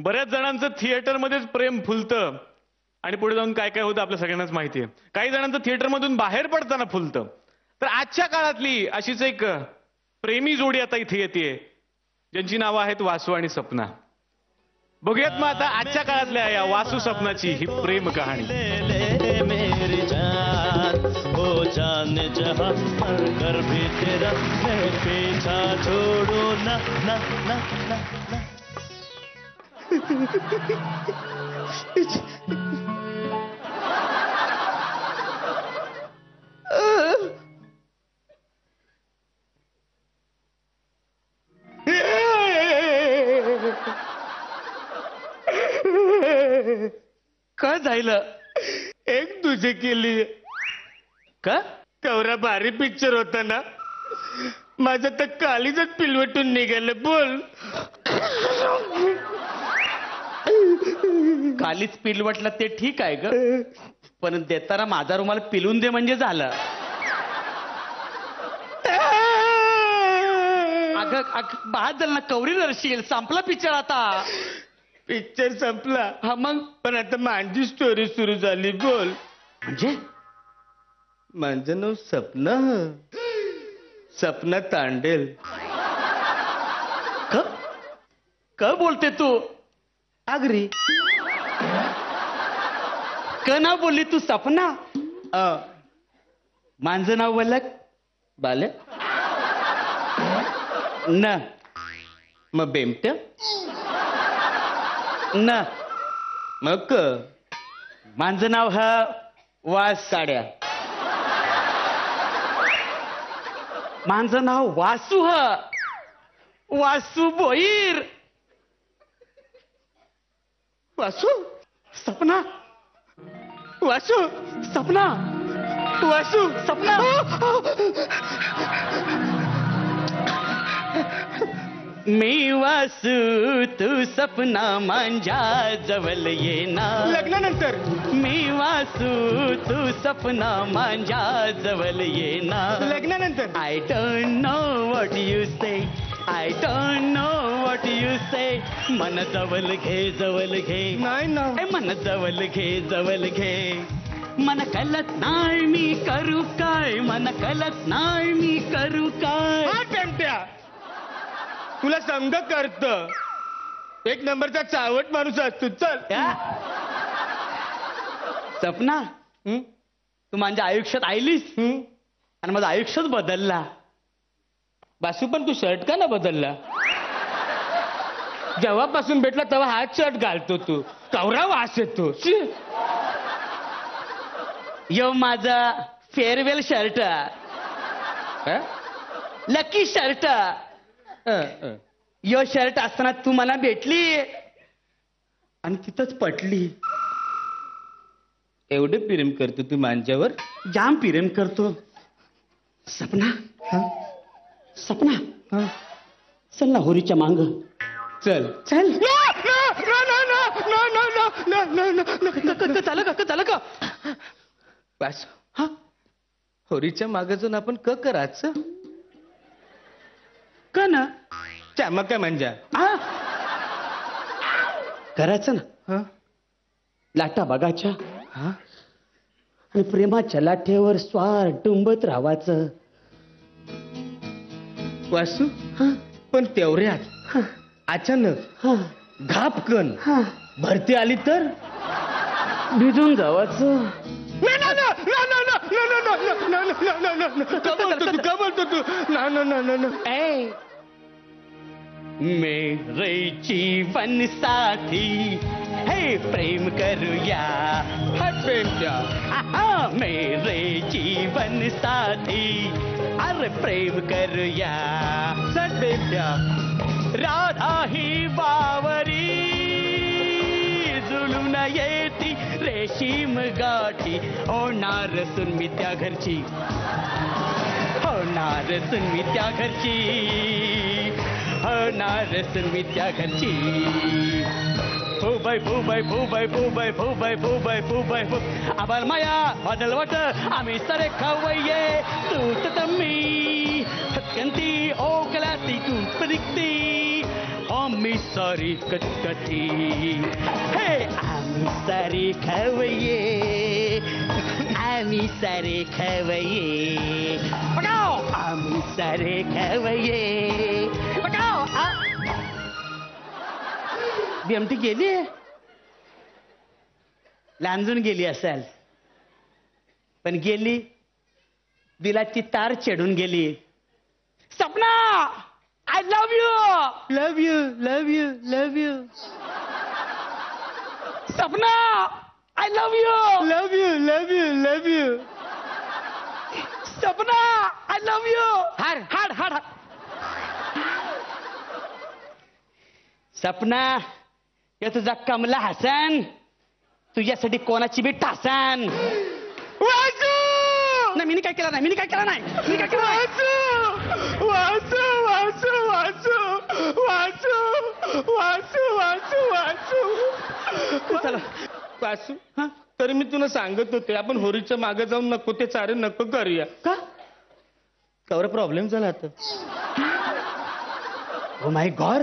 बऱ्याच जणांचं थिएटरमध्येच प्रेम फुलतं आणि पुढे जाऊन काय काय होतं आपल्या सगळ्यांनाच माहिती आहे. काही जणांचं थिएटरमधून बाहेर पडताना फुलतं. तर आजच्या काळातली अशीच एक प्रेमी जोडी आता इथे येते ज्यांची नावं आहेत वासू आणि सपना. बघूयात मग आता आजच्या काळातल्या या वासू सपनाची ही प्रेम कहाणी. हो जाने जहां कर भी तेरा मैं पीछा छोड़ू ना ना ना ना ना. काय झालं? एक तुझे केली का? कवरा भारी पिक्चर होता ना, माझं तर कालीजच पिलवटून निघालं. बोल. कालीच पिलवटला ते ठीक आहे ग, पण देताना माझा रुमाल पिलून दे म्हणजे झालं. अगं बाद झालं ना, कवरी रशील. संपला पिक्चर आता. पिक्चर संपला. हा मग? पण आता माझी स्टोरी सुरू झाली. बोल. म्हणजे माझं नाव सपना. सपना तांडेल. क बोलते तू? आगरी. क नाव बोलली तू? सपना. माझं नाव वलक बाल न. मग बेमट न. मग माझं नाव हा वास साड्या. माझं नाव वासू ह. वासू बोईर. वासू. सपना. वासू. सपना. वासू. सपना. मी वासू तू सपना माझ्या जवळ ये ना. लग्नानंतर. मी वासू तू सपना माझ्या जवळ ये ना. लग्नानंतर. I don't know what you say. I don't know what you say. मन जवळ घे जवळ घे. नाही ना. मन जवळ घे जवळ घे. मन कळत नाही मी करू काय. मन कळत नाही मी करू काय. बेमट्या, तुला संग करत. एक नंबरचा चावट माणूस असतो. चल. सपना, तू माझ्या आयुष्यात आलीस आणि माझं आयुष्यच बदलला. बासू, पण तू शर्ट का ना बदलला? जेव्हापासून भेटला तेव्हा हाच शर्ट घालतो तू. कवरा वास येतो. यो माझा फेअरवेल शर्ट. Lucky shirt. यो शर्ट असताना तू मला भेटली आणि तिथंच पटली. एवढे प्रेम करतो तू माझ्यावर? जाम प्रेम करतो. सपना. सपना. चल ना होरीच्या मांग. चल. चल. झालं का? बस. हा, होरीच्या मागे जाऊन आपण क करायचं का ना? मग काय म्हणजे करायचं ना. लाटा बघायच्या आणि प्रेमाच्या लाटेवर स्वार टुंबत राहायचं. वासू. पण तेवढ्यात अचानक घापकन भरती आली तर भिजून जावाचं. का बोलतो तू? ए मेरे जीवन साथी हे प्रेम करूया. मेरे जीवन साथी अरे प्रेम करूया. सध्या राधा ही बावरी जुळून येती रेशीम गाठी. होणार सुन मी त्या घरची. होणार सुन मी त्या घरची. होणार सुन मी त्या घरची. फुबाई फुबाई फुबाई फुबाई फुबाई फुबाई फुबाई फु आबाल माया बदलवट आम्ही सरे खवये. तू तम्मी हत्कंती ओकलाती तू परिक्ती. आम्ही सारी कटकटी हे आम्ही सारे खवये आम्ही सारे खवये पकाओ आम्ही सारे खवये पकाओ बीएमटी गेली लांजून गेली असेल पण गेली दिलाची तार चढून गेली Sapna I love you love you love you love you Sapna I love you love you love you love you Sapna I love you हाड हाड हाड सपना या तुझा कमला हसन तुझ्यासाठी कोणाची बी ठासन नाही मी काय केला नाही मी काय केला नाही मी काय केला वाचू वाचू वाचू वाचू वाचू वाचू वाचू चला वाचू तरी मी तुला सांगत होते आपण होरीच्या मागे जाऊन नको ते चारे नको करूया का कवर प्रॉब्लेम झाला आता ओ माय गॉड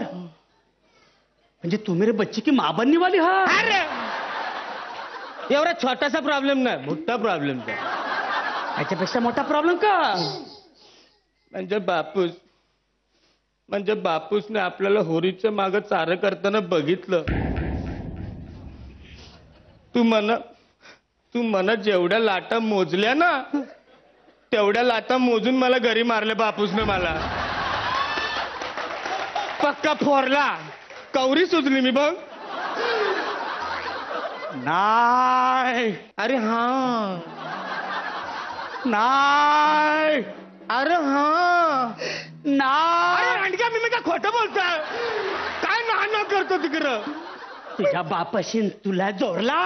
म्हणजे तू मेरे बच्चे की मां बनने वाली हा अरे एवढा छोटासा प्रॉब्लेम नाही मोठा प्रॉब्लेम झाला याच्यापेक्षा मोठा प्रॉब्लेम का म्हणजे बापूसने आपल्याला होरीच्या मागे चारं करताना बघितलं तू मना जेवढ्या लाटा मोजल्या ना तेवढ्या लाटा मोजून मला घरी मारले बापूसने मला पक्का फोरला कवरी सुचली मी बघ नाही अरे हा नाही अरे हा नाही मी काय खोटं बोलतोय काय ना करतो तिकडं तुझ्या बापाशी तुला जोडला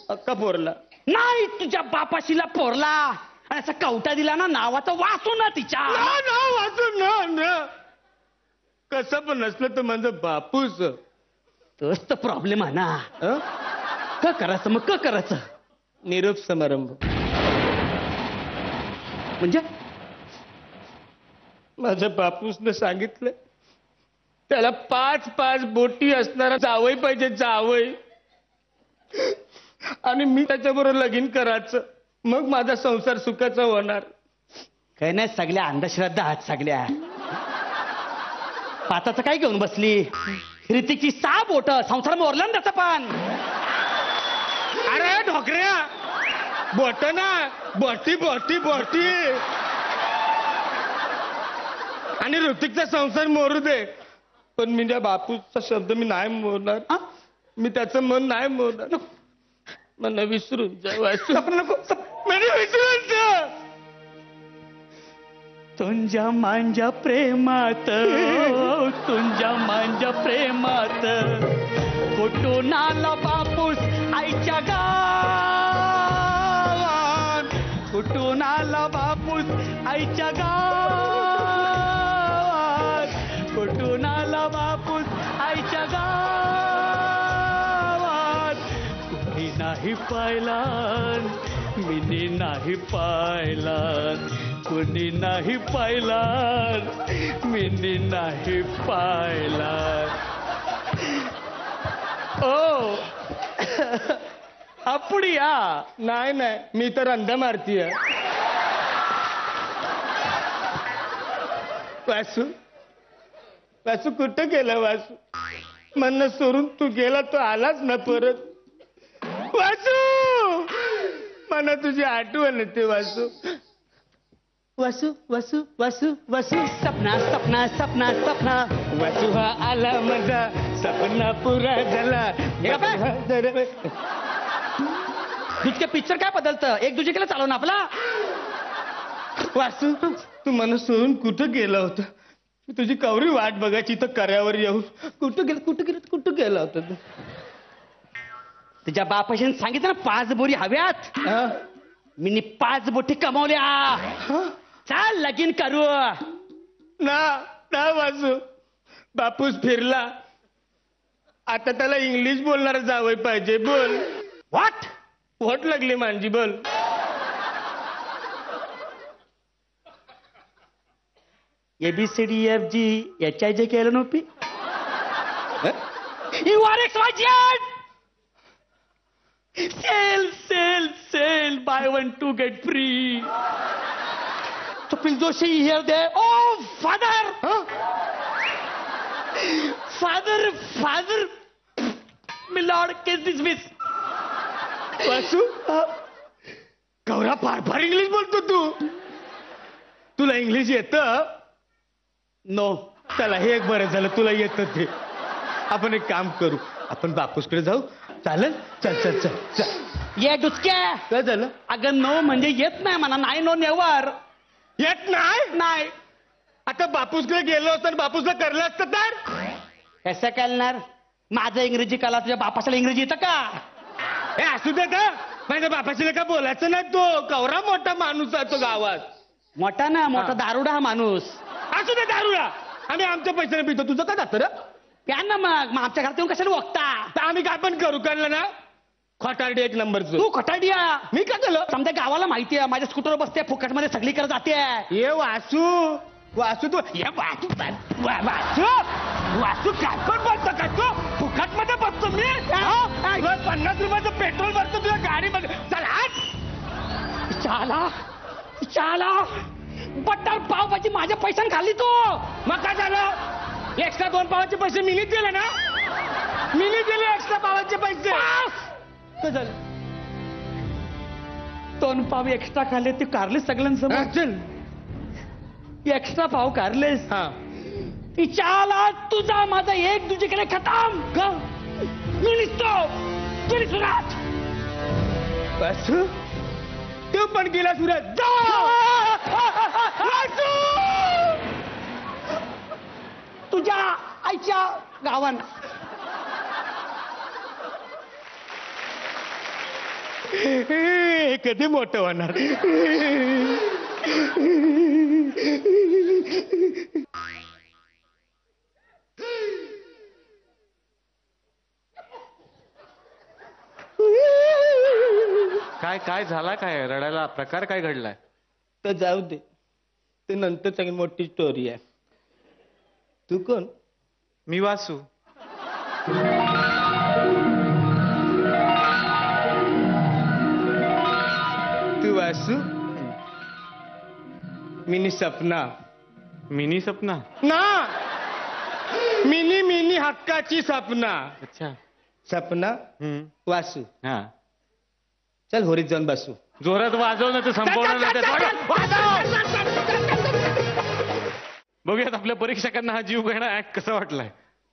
अक्का फोरला नाही तुझ्या बापाशीला पोरला आणि असा कवटा दिला ना नावाचा वाचू ना तिच्या वाचून ना कसं पण नसलं तर माझं बापूस तोच तर प्रॉब्लेम आहे ना का करायचं मग का करायचं निरोप समारंभ म्हणजे माझ्या बापूसने सांगितलं त्याला 5 बोटी असणारा जावई पाहिजे जावई आणि मी त्याच्याबरोबर लगीन करायचं मग माझा संसार सुखाचा होणार काही नाही सगळ्या अंधश्रद्धा आहात सगळ्या पाताचं काय घेऊन बसली ऋतिकची 6 बोट संसार मोरला ना त्याचा पण अरे ढोकऱ्या बोट ना बोटी बोटी बोटी आणि ऋतिकचा संसार मोरू दे पण मी त्या बापूचा शब्द मी नाही मोरणार मी त्याचं मन नाही मोरणार मला विसरून जा विसरून जा तुझ्या मांजा प्रेमात तुझ्या मांजा प्रेमात कुठून आला बापूस आईच्या गावात कुठून आला बापूस आईच्या गावात कुठून आला बापूस आईच्या गावात कुणी नाही पाहिला मी नाही पाहिला कुणी नाही पाहिला मी नाही पाहिला ओ अपुडिया नाही मी तर अंधा मारतीय वासू वासू कुठं गेला वासू म्हणणं सोडून तू गेला तो आलाच ना परत वासू मला तुझी आठवण येते वासू वसु वसु वसु वसु सपना सपना सपना सपना वसु हा आला माझा सपना पुरा झाला तुझके पिक्चर काय बदलतं एक दुसरीकडे चालव ना आपला वासू तू मला सोडून कुठं गेला होता तुझी कवरी वाट बघायची तर कर्यावर येऊन कुठं गेला होता तू तुझ्या बापाशी सांगितलं ना 5 बोरी हव्यात मी 5 बोटी कमावल्या चाल लगीन करू ना वासू बापूस फिरला आता त्याला इंग्लिश बोलणार जावं पाहिजे बोल व्हॉट लागली मांजी बोल ABCDFG HIJ केलं नव्हती you are XYZ. Sell buy 1 2 get free. Kapil Joshi here there. Oh, father! Father! My lord, case dismissed. वासू गौरा फार इंग्लिश बोलतो तू. तुला इंग्लिश येतं? No. चला हे एक बरं झालं तुला येतं ते. आपण एक काम करू, आपण बापूसकडे जाऊ. चालेल? चल. ये डुचक्या. काय झालं? अगं नो म्हणजे येत नाही म्हणा. नाही नो नेवर. येत नाही. आता बापूसकडे गेलो असतं आणि बापूसला करलं असतं तर कसं करणार? माझं इंग्रजी कला तुझ्या बापाला इंग्रजी येतं का? हे असू दे का? माझ्या बापाशीला का बोलायचं नाही. तो कवरा मोठा माणूस आहे तो गावात. मोठा दारुडा हा माणूस. असू दे दारूला. आम्ही आमच्या पैशाने पितो. तुझं काय जातं रे? प्या ना मग आमच्या घरात येऊन कशाला बघता? तर आम्ही काय पण करू. कळलं ना? खोटारडी 1 नंबरचं. तू खटाडिया. मी काय केलं? समजा गावाला माहिती आहे माझ्या स्कूटरवर बसते फुकटमध्ये सगळीकडे जाते. ये वासू तू ये वासू काय पण बोलतो का तू? फुकट मध्ये बसतो मी. 50 रुपयाचं पेट्रोल भरतो तुझ्या गाडीमध्ये. चल चाला बटर पावभाजी माझ्या पैशाने खाल्ली तू. मग काय झालं? एक्स्ट्रा 2 पावाचे पैसे मीनीच दिले ना. मीनी दिले एक्स्ट्रा पावाचे पैसे. काय झालं? 2 पाव एक्स्ट्रा खाल्ले ते कारले सगळ्यांसमोर. चल एक्स्ट्रा पाव कारलेस. हा चाला तुझा माझा एक दुसरीकडे खतम. मी निघतो. तुझी सुरात. वासू तू पण गेला सुरत. तुझ्या आईच्या गावान. कधी मोठं होणार? काय झाला? काय रडायला प्रकार काय घडलाय? तर जाऊ दे, ते नंतर सगळी मोठी स्टोरी आहे. तू कोण? मी वासू. तू वासू? मिनी सपना. मिनी सपना ना मिनी हक्काची सपना. अच्छा. सपना वासू. हा चल होरीत जाऊन बसू. जोरात वाजव ना तर संपवणार बघूयात आपल्या परीक्षकांना हा जीव घेणा ऍक्ट कसा वाटलाय.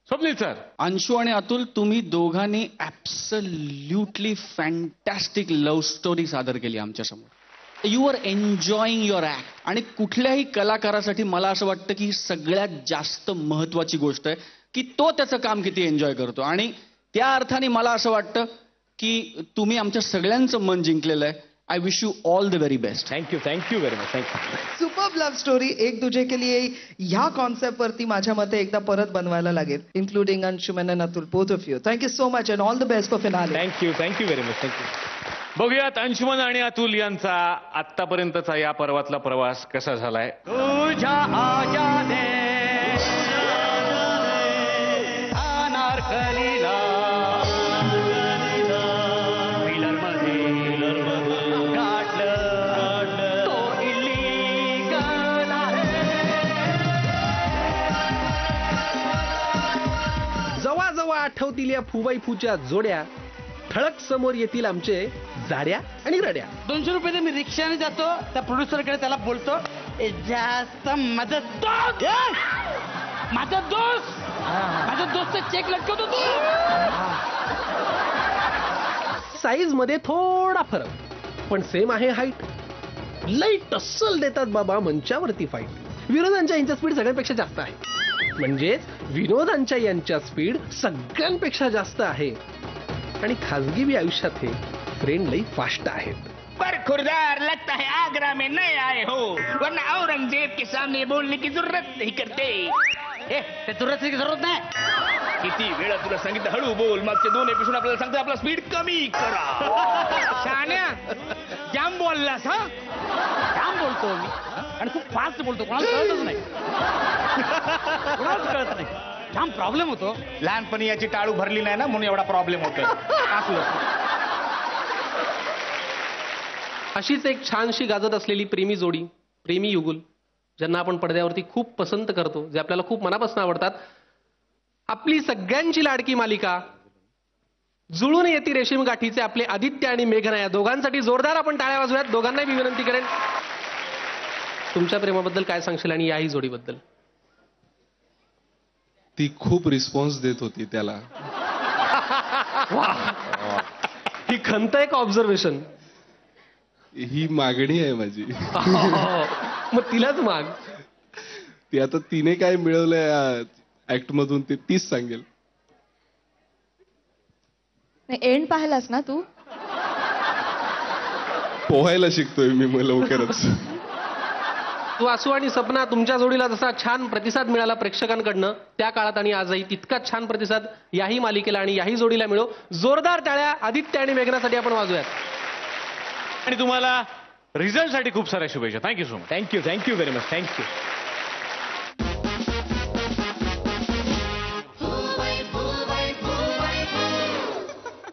स्वप्नील सर. अंशू आणि अतुल, तुम्ही दोघांनी ऍब्सल्युटली फॅन्टॅस्टिक लव्ह स्टोरी सादर केली आमच्यासमोर. You are enjoying your act. आणि कुठल्याही कलाकारासाठी मला असं वाटतं की सगळ्यात जास्त महत्वाची गोष्ट आहे की तो त्याचं काम किती एन्जॉय करतो. आणि त्या अर्थाने मला असं वाटतं की तुम्ही आमच्या सगळ्यांचं मन जिंकलेलं आहे. I wish you all the very best. Thank you very much. Thank you. Superb love story एक दूजे के लिए ह्या कॉन्सेप्ट वरती माझ्या मते एकदा परत बनवायला लागेल, including Anshuman and Atul, both of you. Thank you so much and all the best for finale. Thank you very much. Thank you. बघूयात अंशुमन आणि अतुल यांचा आतापर्यंतचा या पर्वातला प्रवास कसा झालाय. तुझ्या आजाने अनारकलीला जवळ आठवतील या फुबाई-फूच्या जोड्या, ठळक समोर येतील आमचे जाड्या आणि रड्या. 200 रुपये मी रिक्षाने जातो, त्या प्रोड्युसरकडे त्याला बोलतो जास्त माझा दोस्त चेक लटकवतो तू. साईज मध्ये थोडा फरक पण सेम आहे हाईट. लई टस्सल देतात बाबा मंचावरती फाईट. विनोदांच्या यांच्या स्पीड सगळ्यांपेक्षा जास्त आहे. म्हणजेच विनोदांच्या यांच्या स्पीड सगळ्यांपेक्षा जास्त आहे. आणि खाजगी बी आयुष्यात हे फ्रेंड लई फास्ट आहेत. पर खुरदार लगता है आगरा में नए आए हो, वरना औरंगजेब के सामने बोलने की जरूरत नहीं करते. जरूरत नाही. किती वेळा तुला सांगितलं हळू बोल. मागचे 2 एपिसोड आपल्याला सांगतात आपला स्पीड कमी करा. शान्या जाम बोललास. हा काम बोलतो मी आणि खूप फास्ट बोलतो. कोणाला कळतच नाही. जाम प्रॉब्लेम होतो. लहानपणी याची टाळू भरली नाही ना म्हणून एवढा प्रॉब्लेम होतोय. अशीच एक छानशी गाजत असलेली प्रेमी जोडी, प्रेमी युगुल, ज्यांना आपण पडद्यावरती खूप पसंत करतो, जे आपल्याला खूप मनापासून आवडतात. आपली सगळ्यांची लाडकी मालिका जुळून येती रेशीम गाठीचे आपले आदित्य आणि मेघना, या दोघांसाठी जोरदार आपण टाळ्या वाजवूयात. दोघांनाही मी विनंती करेन, तुमच्या प्रेमाबद्दल काय सांगशील आणि याही जोडीबद्दल? ती खूप रिस्पॉन्स देत होती त्याला. ही खंत एक ऑब्झर्वेशन. ही मागणी आहे माझी. मग तिलाच माग. ती आता तिने काय मिळवलंय ऍक्ट मधून ते तीच सांगेल. एंड पाहिलास ना तू? पोहायला शिकतोय मी मग लवकरच. तू असू आणि सपना, तुमच्या जोडीला जसा छान प्रतिसाद मिळाला प्रेक्षकांकडनं त्या काळात आणि आजही तितकाच छान प्रतिसाद याही मालिकेला आणि याही जोडीला मिळो. जोरदार टाळ्या आदित्य आणि मेघनासाठी आपण वाजूयात. आणि तुम्हाला रिझल्टसाठी खूप साऱ्या शुभेच्छा. Thank you so much. Thank you very much. Thank you.